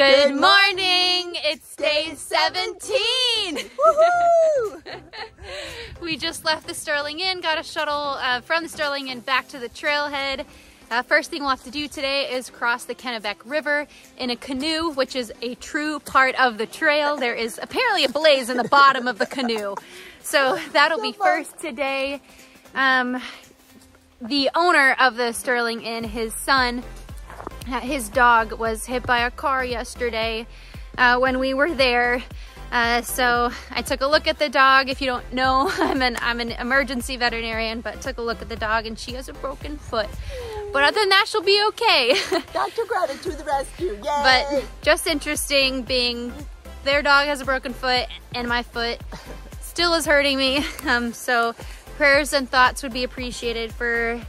Good morning! It's day 17! Woohoo! We just left the Sterling Inn, got a shuttle from the Sterling Inn back to the trailhead. First thing we'll have to do today is cross the Kennebec River in a canoe, which is a true part of the trail. There is apparently a blaze in the bottom of the canoe. So that'll be first today. The owner of the Sterling Inn, his son, his dog was hit by a car yesterday when we were there. So I took a look at the dog. If you don't know, I'm an emergency veterinarian, but took a look at the dog and she has a broken foot. But other than that, she'll be okay. Dr. Greta to the rescue, yay! But just interesting being their dog has a broken foot and my foot still is hurting me. So prayers and thoughts would be appreciated for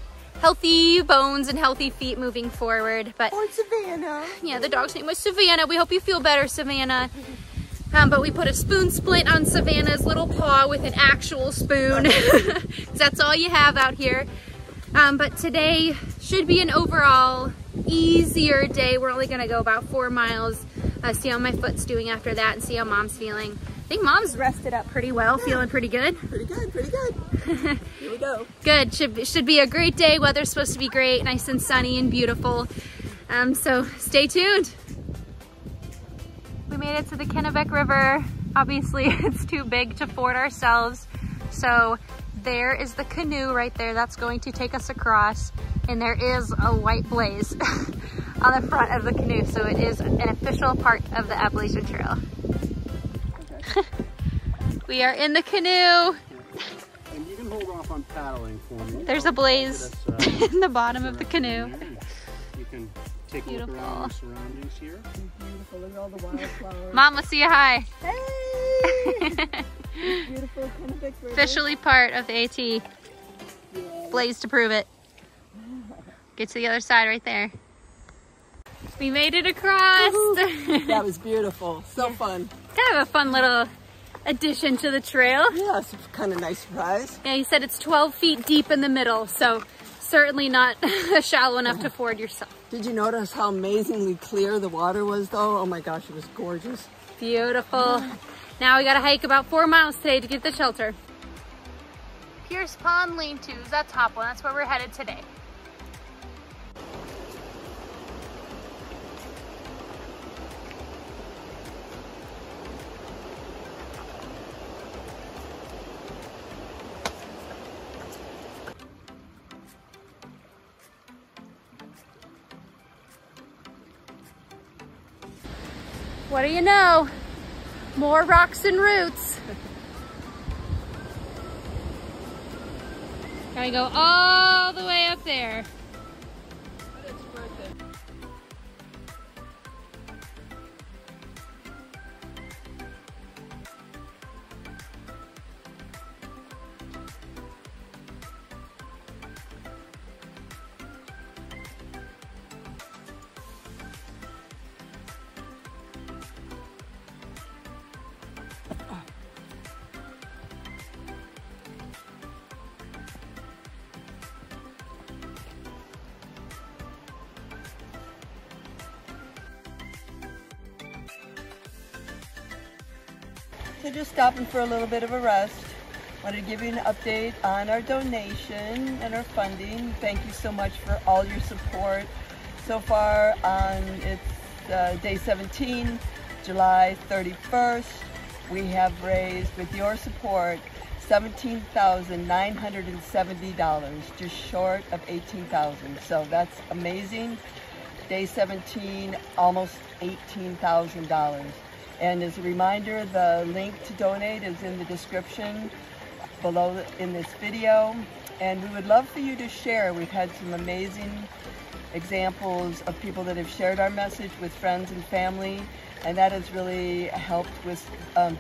healthy bones and healthy feet moving forward. But or Savannah. Yeah, the dog's name was Savannah. We hope you feel better, Savannah. But we put a spoon splint on Savannah's little paw with an actual spoon. That's all you have out here. But today should be an overall easier day. We're only gonna go about 4 miles, see how my foot's doing after that and see how mom's feeling. I think mom's rested up pretty well, yeah. Feeling pretty good. Pretty good, pretty good. Here we go. Good, should be a great day. Weather's supposed to be great, nice and sunny and beautiful. So stay tuned. We made it to the Kennebec River. Obviously it's too big to ford ourselves. So there is the canoe right there that's going to take us across. And there is a white blaze on the front of the canoe. So it is an official part of the Appalachian Trail. Okay. We are in the canoe. And you can hold off on paddling for me. There's a blaze in the bottom of the canoe. You can take a look around the surroundings here. Beautiful, look at all the wildflowers. Mom, let's see you hi. Hey! Beautiful Kennebec River. Officially part of the AT. Yay. Blaze to prove it. Get to the other side right there. We made it across. That was beautiful. So fun. Kind of a fun little addition to the trail. Yeah, it's kind of nice surprise. Yeah, he said it's 12 feet deep in the middle, so certainly not shallow enough to ford yourself. Did you notice how amazingly clear the water was though? Oh my gosh, it was gorgeous. Beautiful. Now we gotta hike about 4 miles today to get the shelter. Pierce Pond Lean-Tos, that top one, that's where we're headed today. What do you know? More rocks and roots. Now we go all the way up there. But it's worth it. So just stopping for a little bit of a rest. Wanted to give you an update on our donation and our funding. Thank you so much for all your support. So far on day 17, July 31st, we have raised, with your support, $17,970, just short of $18,000. So that's amazing. Day 17, almost $18,000. And as a reminder, the link to donate is in the description below in this video. And we would love for you to share. We've had some amazing examples of people that have shared our message with friends and family, and that has really helped with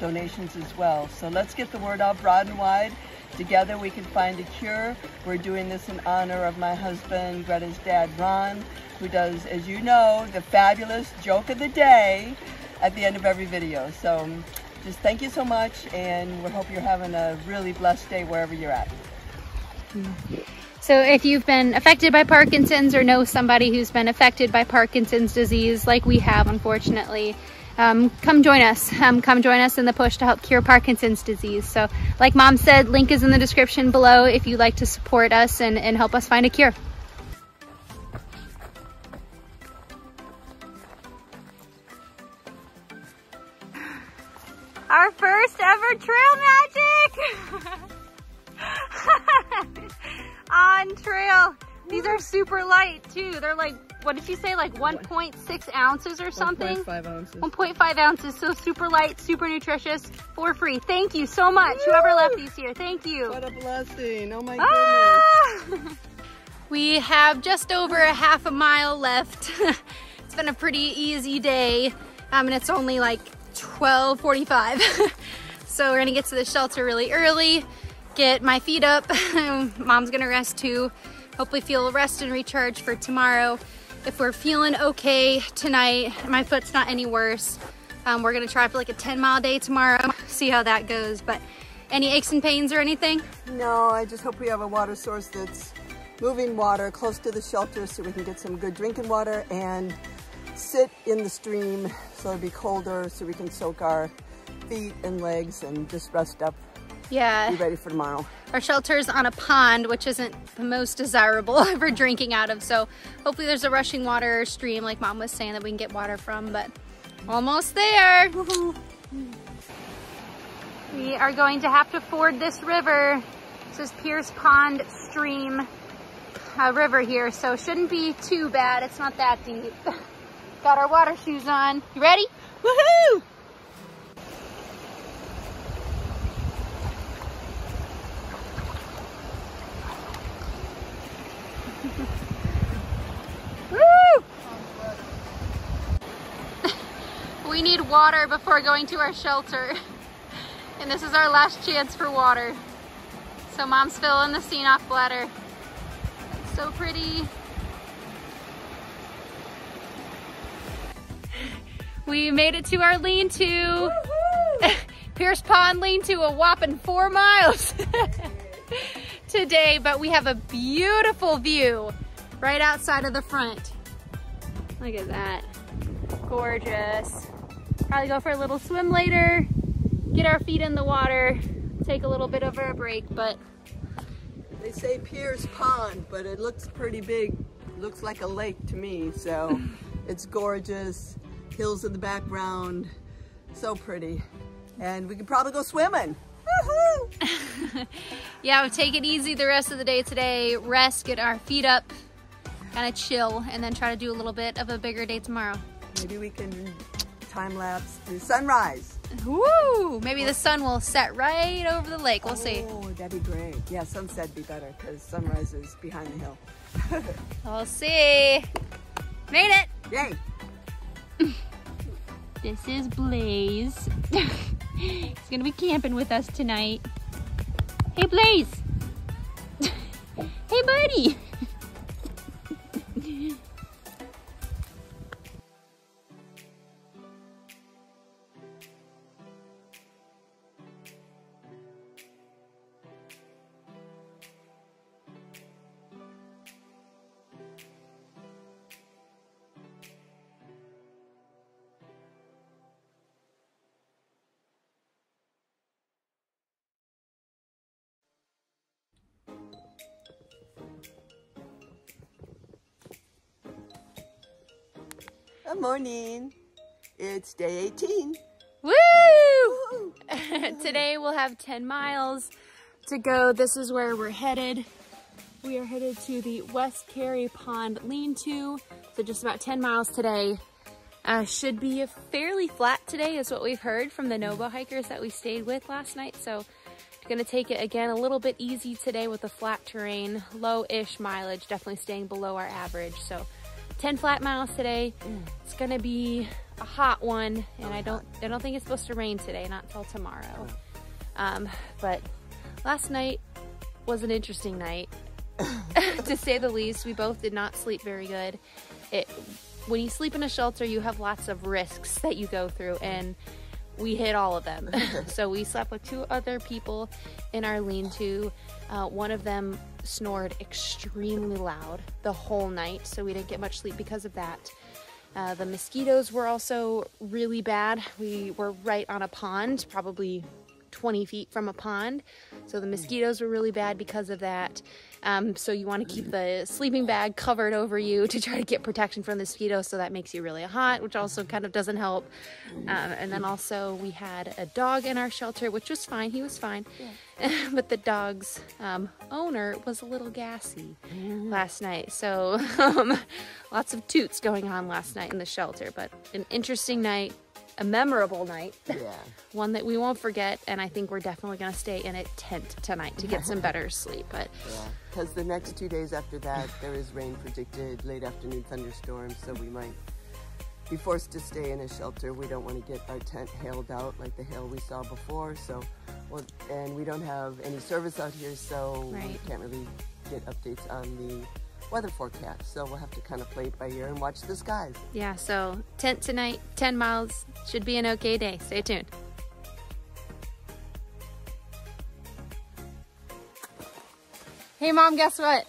donations as well. So let's get the word out broad and wide. Together we can find a cure. We're doing this in honor of my husband, Greta's dad, Ron, who does, as you know, the fabulous joke of the day at the end of every video. So just thank you so much, and we hope you're having a really blessed day wherever you're at. So if you've been affected by Parkinson's or know somebody who's been affected by Parkinson's disease like we have, unfortunately, come join us. Come join us in the push to help cure Parkinson's disease. So like Mom said, link is in the description below if you'd like to support us and help us find a cure. Our first ever trail magic on trail. These are super light too. They're like, what did you say, like 1.6 ounces or something? 1.5 ounces. 1.5 ounces, so super light, super nutritious, for free. Thank you so much, whoever left these here. Thank you. What a blessing. Oh my goodness. We have just over a half a mile left. It's been a pretty easy day, and it's only like 12:45. So we're gonna get to the shelter really early, get my feet up. Mom's gonna rest too. Hopefully feel rested and recharged for tomorrow. If we're feeling okay tonight, my foot's not any worse, we're gonna try for like a 10-mile day tomorrow, see how that goes. But any aches and pains or anything? No, I just hope we have a water source that's moving water close to the shelter so we can get some good drinking water and sit in the stream so it'll be colder so we can soak our feet and legs and just rest up. Yeah. Be ready for tomorrow. Our shelter's on a pond, which isn't the most desirable for drinking out of, so hopefully there's a rushing water stream like Mom was saying that we can get water from, but almost there. We are going to have to ford this river. This is Pierce Pond Stream river here, so shouldn't be too bad. It's not that deep. Got our water shoes on. You ready? Woohoo! Woo! We need water before going to our shelter. And this is our last chance for water. So Mom's filling the scene off bladder. So pretty. We made it to our lean-to. Pierce Pond lean-to, a whopping 4 miles today, but we have a beautiful view right outside of the front. Look at that. Gorgeous. Probably go for a little swim later, get our feet in the water, take a little bit of a break, but They say Pierce Pond, but it looks pretty big. Looks like a lake to me, so it's gorgeous. Hills in the background, so pretty. And we could probably go swimming. Woohoo! Yeah, we'll take it easy the rest of the day today. Rest, get our feet up, kind of chill, and then try to do a little bit of a bigger day tomorrow. Maybe we can time lapse the sunrise. Woo! Maybe the sun will set right over the lake. We'll see. Oh, that'd be great. Yeah, sunset would be better because sunrise is behind the hill. We'll see. Made it! Yay! This is Blaze. He's gonna be camping with us tonight. Hey, Blaze! Hey, buddy! Good morning. It's day 18. Woo! Today we'll have 10 miles to go. This is where we're headed. We are headed to the West Carey Pond Lean-To. So just about 10 miles today. Should be fairly flat today is what we've heard from the SOBO hikers that we stayed with last night. So gonna take it again a little bit easy today with the flat terrain, low-ish mileage, definitely staying below our average. So 10 flat miles today. It's gonna be a hot one, and I don't think it's supposed to rain today, not till tomorrow. But last night was an interesting night, to say the least. We both did not sleep very good. When you sleep in a shelter, you have lots of risks that you go through, and we hit all of them. So we slept with 2 other people in our lean-to. One of them snored extremely loud the whole night, so we didn't get much sleep because of that. The mosquitoes were also really bad. We were right on a pond, probably 20 feet from a pond. So the mosquitoes were really bad because of that. So you want to keep the sleeping bag covered over you to try to get protection from the mosquitoes, so that makes you really hot, which also kind of doesn't help. And then also we had a dog in our shelter, which was fine. He was fine. Yeah. But the dog's owner was a little gassy last night. So lots of toots going on last night in the shelter, but an interesting night. A memorable night, yeah. One that we won't forget, and I think we're definitely going to stay in a tent tonight to get some better sleep. But yeah, because the next 2 days after that, there is rain predicted, late afternoon thunderstorms, so we might be forced to stay in a shelter. We don't want to get our tent hailed out like the hail we saw before. So, and we don't have any service out here, so we can't really get updates on the weather forecast, so we'll have to kind of play it by ear and watch the skies. Yeah, so tent tonight, 10 miles, should be an okay day. Stay tuned. Hey Mom, guess what?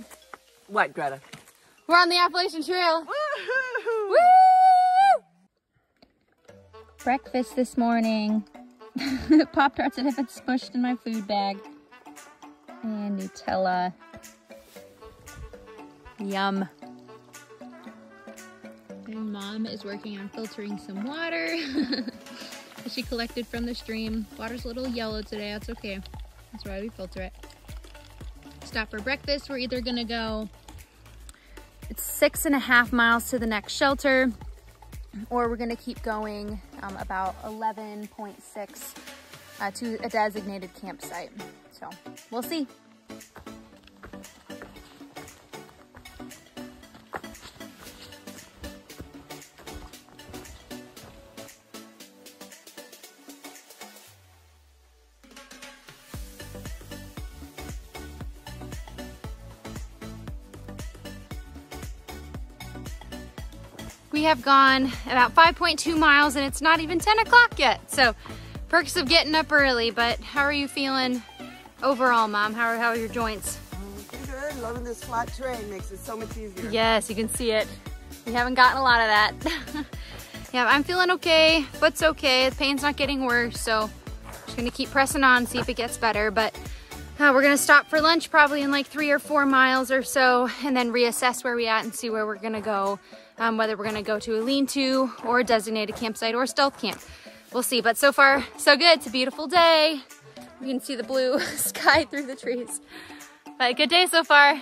What, Greta? We're on the Appalachian Trail. Woo-hoo! Woo! Breakfast this morning. Pop-Tarts that have been smushed in my food bag. And Nutella. Yum. And Mom is working on filtering some water that she collected from the stream. Water's a little yellow today, that's okay. That's why we filter it. Stop for breakfast. We're either gonna go, it's 6.5 miles to the next shelter, or we're gonna keep going about 11.6 to a designated campsite. So we'll see. We have gone about 5.2 miles and it's not even 10 o'clock yet. So perks of getting up early, but how are you feeling overall, Mom? How are your joints? Pretty good. Loving this flat terrain, makes it so much easier. Yes, you can see it. We haven't gotten a lot of that. Yeah, I'm feeling okay. Foot's okay. The pain's not getting worse, so just gonna keep pressing on, see if it gets better. But we're gonna stop for lunch probably in like 3 or 4 miles or so, and then reassess where we at and see where we're gonna go. Whether we're gonna go to a lean-to or a designated campsite or a stealth camp. We'll see, but so far, so good. It's a beautiful day. You can see the blue sky through the trees. But good day so far.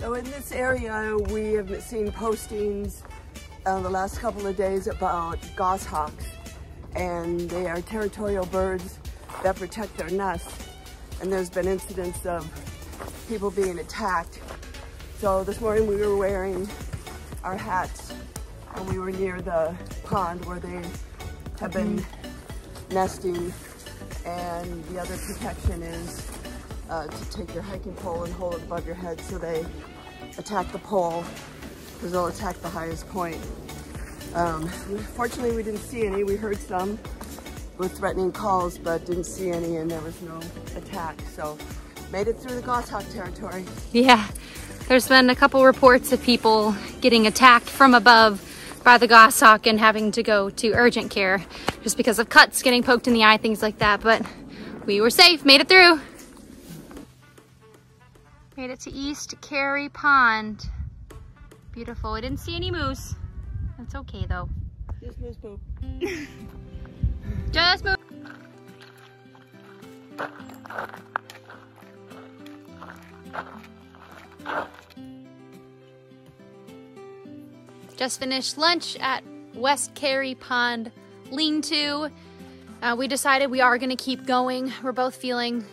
So in this area, we have seen postings the last couple of days about goshawks, and they are territorial birds that protect their nests. And there's been incidents of people being attacked. So this morning we were wearing our hats and we were near the pond where they have been nesting, and the other protection is to take your hiking pole and hold it above your head so they attack the pole, because they'll attack the highest point. Fortunately we didn't see any. We heard some with threatening calls but didn't see any, and there was no attack. So made it through the goshawk territory. Yeah. There's been a couple reports of people getting attacked from above by the goshawk and having to go to urgent care just because of cuts, getting poked in the eye, things like that. But we were safe, made it through. Made it to East Carey Pond. Beautiful. I didn't see any moose. That's okay though. Just moose poop. Just moose. Just finished lunch at West Carey Pond Lean-To. We decided we are gonna keep going. We're both feeling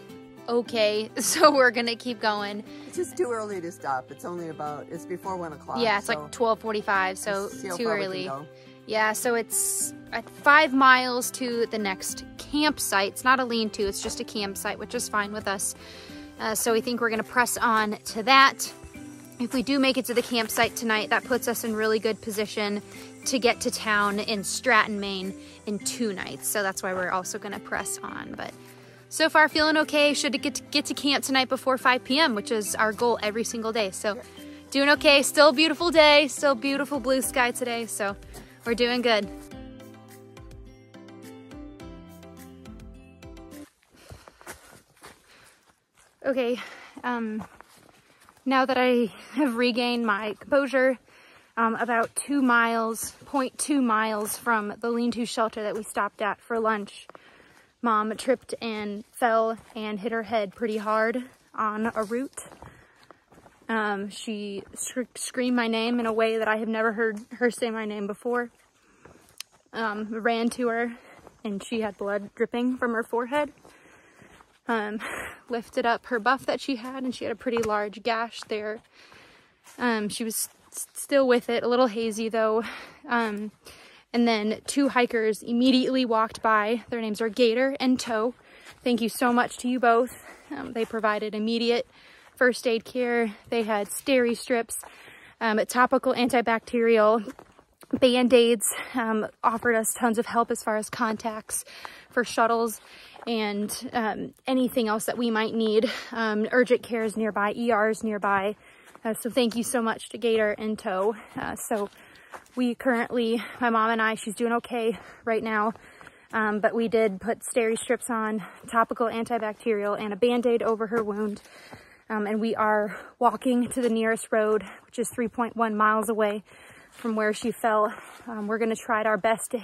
okay, so we're gonna keep going. It's just too early to stop. It's only about, it's before 1 o'clock. Yeah, it's so like 12:45, so too early. Yeah, so it's at 5 miles to the next campsite. It's not a lean-to, it's just a campsite, which is fine with us. So we think we're gonna press on to that. if we do make it to the campsite tonight, that puts us in really good position to get to town in Stratton, Maine in 2 nights. So that's why we're also gonna press on. But so far feeling okay. Should get to camp tonight before 5 p.m., which is our goal every single day. So doing okay, still a beautiful day, still beautiful blue sky today. So we're doing good. Okay, now that I have regained my composure, about 2 miles, 0.2 miles from the lean-to shelter that we stopped at for lunch, Mom tripped and fell and hit her head pretty hard on a root. She screamed my name in a way that I have never heard her say my name before. Ran to her and she had blood dripping from her forehead. Lifted up her buff that she had, and she had a pretty large gash there. She was still with it, a little hazy though. And then 2 hikers immediately walked by. Their names are Gator and Toe. Thank you so much to you both. They provided immediate first aid care. They had steri strips, topical antibacterial, Band-Aids, offered us tons of help as far as contacts for shuttles and anything else that we might need. Urgent care is nearby, ER is nearby. So thank you so much to Gator and Toe. So we currently, my mom and I, she's doing okay right now, but we did put steri strips on, topical antibacterial, and a Band-Aid over her wound. And we are walking to the nearest road, which is 3.1 miles away from where she fell. We're gonna try our best to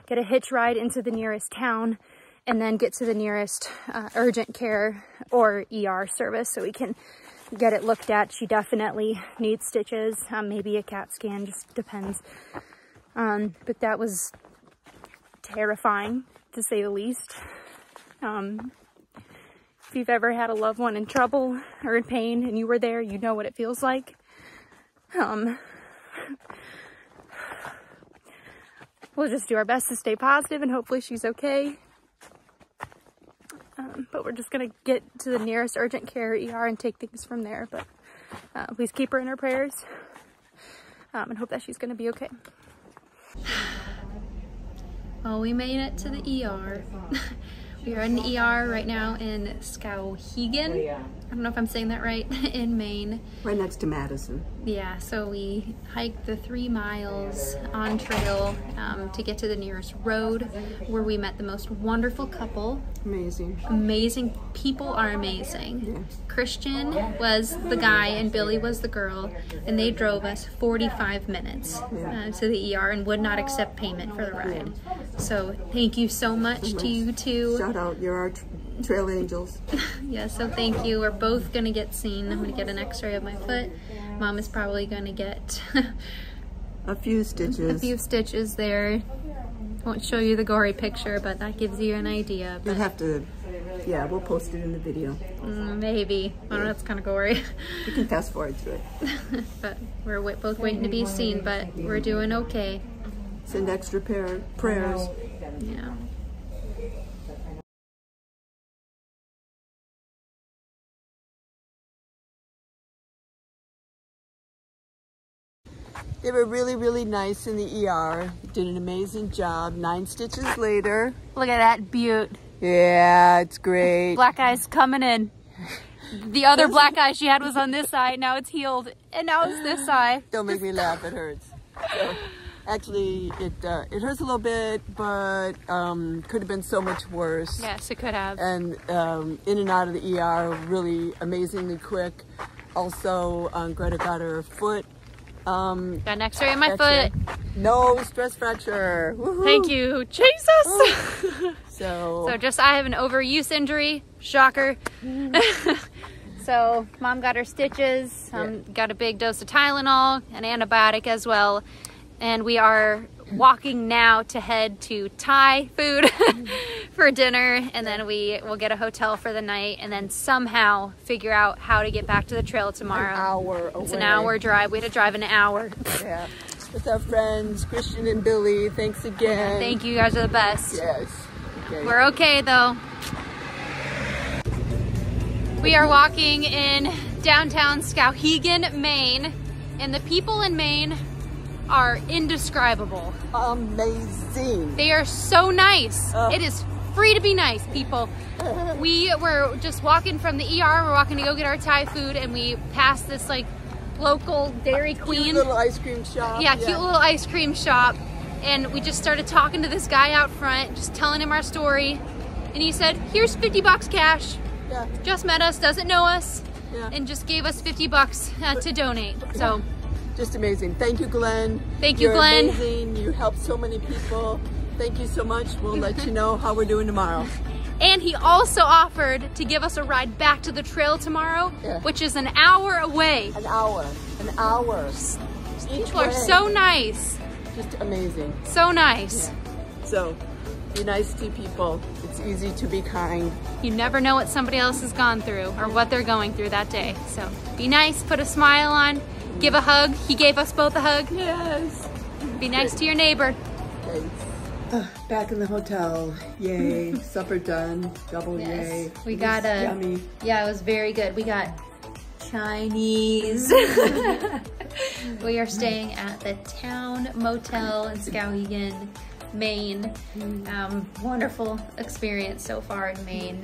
get a hitch ride into the nearest town and then get to the nearest urgent care or ER service so we can get it looked at. She definitely needs stitches, maybe a CAT scan, just depends. But that was terrifying, to say the least. If you've ever had a loved one in trouble or in pain and you were there, you know what it feels like. We'll just do our best to stay positive and hopefully she's okay. But we're just gonna get to the nearest urgent care ER and take things from there. But please keep her in our prayers and hope that she's gonna be okay. Well, we made it to the ER. We are in the ER right now in Skowhegan. I don't know if I'm saying that right, in Maine. Right next to Madison. Yeah, so we hiked the 3 miles on trail to get to the nearest road, where we met the most wonderful couple. Amazing. Amazing. People are amazing. Yeah. Christian was the guy and Billy was the girl, and they drove us 45 minutes to the ER and would not accept payment for the ride. Yeah. So thank you so much to you two. Shout out, you're our trail angels. Yeah, so thank you. We're both gonna get seen. I'm gonna get an x-ray of my foot. Mom is probably gonna get a few stitches. A few stitches there. Won't show you the gory picture, but that gives you an idea. You'll have to, yeah, we'll post it in the video. Maybe. I don't know, it's kind of gory. You can fast forward to it. But we're both waiting to be seen, but we're doing okay. Send extra prayers. Yeah. They were really, really nice in the ER. Did an amazing job. 9 stitches later. Look at that beaut. Yeah, it's great. Black eye's coming in. The other black eye she had was on this eye. Now it's healed. And now it's this eye. Don't make me laugh. It hurts. So, actually, it hurts a little bit, but could have been so much worse. Yes, it could have. And in and out of the ER really amazingly quick. Also, Greta got her foot. Got an x-ray in my foot. No stress fracture. Woohoo. Thank you, Jesus. So just I have an overuse injury. Shocker. So Mom got her stitches. Got a big dose of Tylenol, an antibiotic as well, and we are walking now to head to Thai food for dinner, and then we will get a hotel for the night, and then somehow figure out how to get back to the trail tomorrow. An hour away. It's an hour drive. We had to drive an hour. Yeah. With our friends Christian and Billy. Thanks again. Thank you. You guys are the best. Yes. Okay. We're okay though. We are walking in downtown Skowhegan, Maine, and the people in Maine are indescribable. Amazing. They are so nice. It is free to be nice, people. We were just walking from the ER, we're walking to go get our Thai food, and we passed this like local Dairy Queen. Cute little ice cream shop. Yeah, cute little ice cream shop. And we just started talking to this guy out front, just telling him our story. And he said, here's 50 bucks cash. Yeah. Just met us, doesn't know us, Yeah. and just gave us 50 bucks to donate. So, just amazing. Thank you, Glenn. thank you, You're Glenn. amazing. You helped so many people. Thank you so much. We'll let you know how we're doing tomorrow. And he also offered to give us a ride back to the trail tomorrow, Yeah. which is an hour away. An hour. An hour. People are so nice. Just amazing. So nice. Yeah. So, be nice to people. It's easy to be kind. You never know what somebody else has gone through or what they're going through that day. So be nice, put a smile on, give a hug. He gave us both a hug. Yes. Be nice to your neighbor. Thanks. Back in the hotel. Yay. Supper done. Double yay. We It got was a, yummy. yeah, it was very good. We got Chinese. We are staying at the Town Motel in Skowhegan, Maine. Wonderful experience so far in Maine.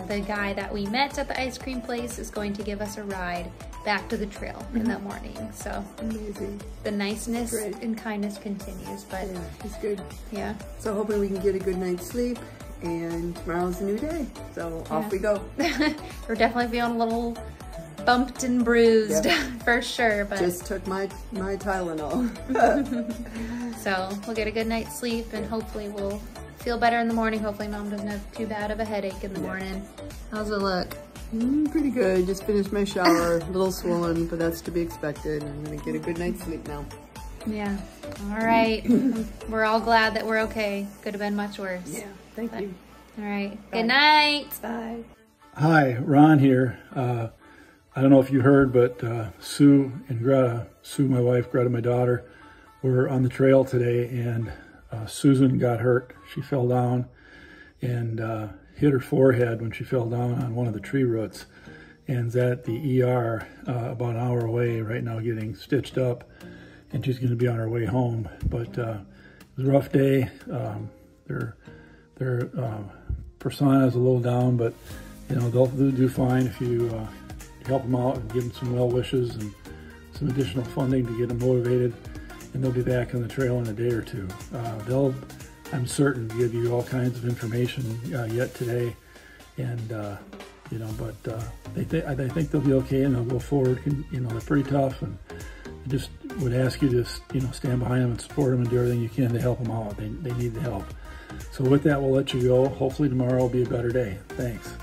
The guy that we met at the ice cream place is going to give us a ride back to the trail in the morning. So Amazing. the niceness Great. and kindness continues, but Yeah, it's good. yeah. So hoping we can get a good night's sleep, and tomorrow's a new day. So off we go. We're definitely feeling a little bumped and bruised for sure, but Just took my Tylenol. so we'll get a good night's sleep and hopefully we'll feel better in the morning. Hopefully Mom doesn't have too bad of a headache in the morning. How's it look? Pretty good. Just finished my shower. A little swollen, but that's to be expected. I'm gonna get a good night's sleep now. Yeah. All right. We're all glad that we're okay. Could have been much worse. Yeah. Thank you. All right. Good night. Bye. Hi, Ron here. I don't know if you heard, but Sue and Greta, Sue, my wife, Greta, my daughter, were on the trail today, and Susan got hurt. She fell down and hit her forehead when she fell down on one of the tree roots, and is at the ER about an hour away right now getting stitched up, and she's going to be on her way home. But it was a rough day. Their persona is a little down, but you know, they'll do fine if you help them out and give them some well wishes and some additional funding to get them motivated, and they'll be back on the trail in a day or two. They'll, I'm certain, give you all kinds of information yet today, and you know, but I think they'll be okay and they'll go forward. You know, they're pretty tough, and I just would ask you to, you know, stand behind them and support them and do everything you can to help them out. They need the help. So with that, we'll let you go. Hopefully tomorrow will be a better day. Thanks.